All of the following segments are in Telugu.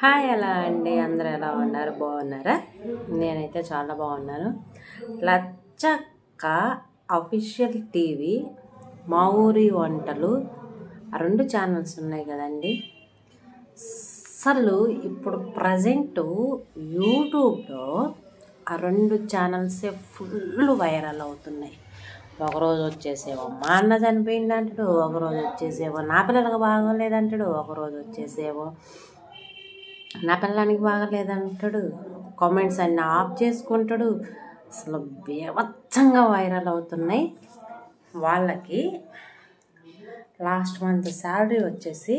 హాయ్ ఎలా అండి, అందరూ ఎలా ఉన్నారు? బాగున్నారా? నేనైతే చాలా బాగున్నాను. లచ్చక్క అఫీషియల్ టీవీ, మా ఊరి వంటలు, ఆ 2 ఛానల్స్ ఉన్నాయి కదండి. అసలు ఇప్పుడు ప్రజెంట్ యూట్యూబ్లో ఆ 2 ఛానల్సే ఫుల్ వైరల్ అవుతున్నాయి. ఒకరోజు వచ్చేసేమో మా అన్న చనిపోయింది అంటాడు, ఒకరోజు వచ్చేసేమో నా పిల్లలకు బాగోలేదంటాడు, ఒకరోజు వచ్చేసేమో నా పిల్లానికి బాగలేదంటాడు, కామెంట్స్ అన్నీ ఆఫ్ చేసుకుంటాడు. అసలు బీభత్సంగా వైరల్ అవుతున్నాయి. వాళ్ళకి లాస్ట్ మంత్ శాలరీ వచ్చేసి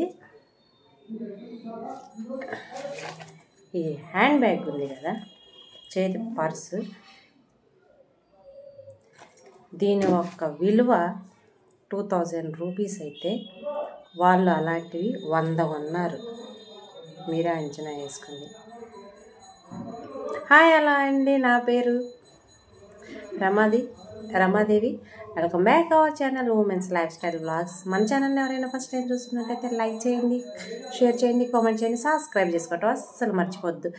ఈ హ్యాండ్ బ్యాగ్ ఉంది కదా, చేతి పర్సు, దీని యొక్క విలువ 2000 రూపీస్ అయితే వాళ్ళు అలాంటివి 100 కొన్నారు. మీరే అంచనా వేసుకోండి. హాయ్ ఎలా అండి, నా పేరు Ramadevi. Welcome back our channel womens life style blogs. మన ఛానల్ని ఎవరైనా ఫస్ట్ టైం చూస్తున్నట్టయితే లైక్ చేయండి, షేర్ చేయండి, కామెంట్ చేయండి, సబ్స్క్రైబ్ చేసుకోవటం అస్సలు మర్చిపోద్దు.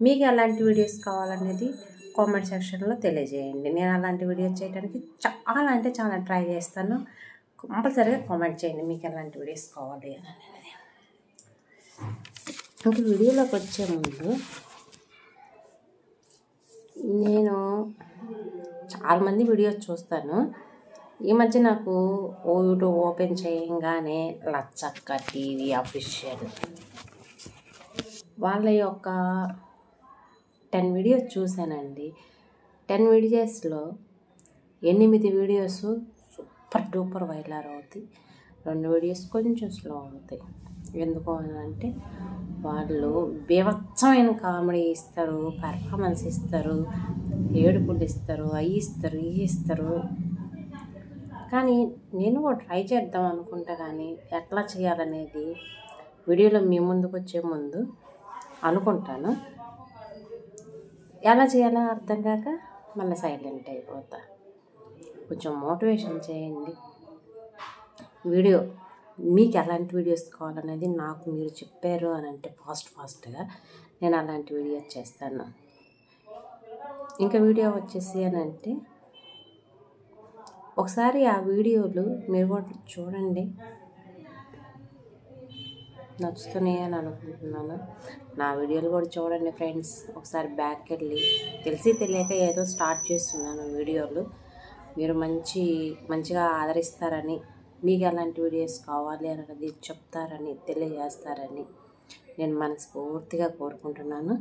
మీకు ఎలాంటి వీడియోస్ కావాలనేది కామెంట్ సెక్షన్లో తెలియజేయండి. నేను అలాంటి వీడియోస్ చేయడానికి చాలా ట్రై చేస్తాను. కంపల్సరీగా కామెంట్ చేయండి మీకు ఎలాంటి వీడియోస్ కావాలి అని అనేది. ఇంక వీడియోలోకి వచ్చే ముందు నేను చాలామంది వీడియోస్ చూస్తాను. ఈ మధ్య నాకు యూట్యూబ్ ఓపెన్ చేయగానే లచ్చక్క టీవీ అఫీషియల్ వాళ్ళ యొక్క 10 వీడియోస్ చూశానండి. 10 వీడియోస్లో 8 వీడియోస్ సూపర్ డూపర్ వైరల్ అవుతాయి, 2 వీడియోస్ కొంచెం స్లో అవుతాయి. ఎందుకు అని అంటే వాళ్ళు బీభత్సమైన కామెడీ ఇస్తారు, పెర్ఫార్మెన్స్ ఇస్తారు, ఏడుపులు ఇస్తారు, అవి ఇస్తారు, ఇవి ఇస్తారు. కానీ నేను కూడా ట్రై చేద్దాం అనుకుంటా, కానీ ఎట్లా చేయాలనేది వీడియోలో మీ ముందుకు వచ్చే ముందు అనుకుంటాను. ఎలా చేయాలో అర్థం కాక మళ్ళీ సైలెంట్ అయిపోతా. కొంచెం మోటివేషన్ చేయండి. వీడియో మీకు ఎలాంటి వీడియోస్ కావాలనేది నాకు మీరు చెప్పారు అని అంటే ఫాస్ట్గా నేను అలాంటి వీడియోస్ చేస్తాను. ఇంకా వీడియో వచ్చేసి అని అంటే ఒకసారి ఆ వీడియోలు మీరు కూడా చూడండి, నచ్చుతున్నాయి అని అనుకుంటున్నాను. నా వీడియోలు కూడా చూడండి ఫ్రెండ్స్. ఒకసారి బ్యాక్ వెళ్ళి తెలిసి తెలియక ఏదో స్టార్ట్ చేస్తున్నాను వీడియోలు. మీరు మంచిగా ఆదరిస్తారని, మీకు ఎలాంటి వీడియోస్ కావాలి అన్నది చెప్తారని, తెలియజేస్తారని నేను మనస్ఫూర్తిగా కోరుకుంటున్నాను.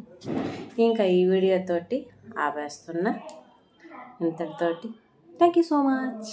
ఇంకా ఈ వీడియోతోటి ఆపేస్తున్నా. ఇంతటితోటి థ్యాంక్ యూ సో మచ్.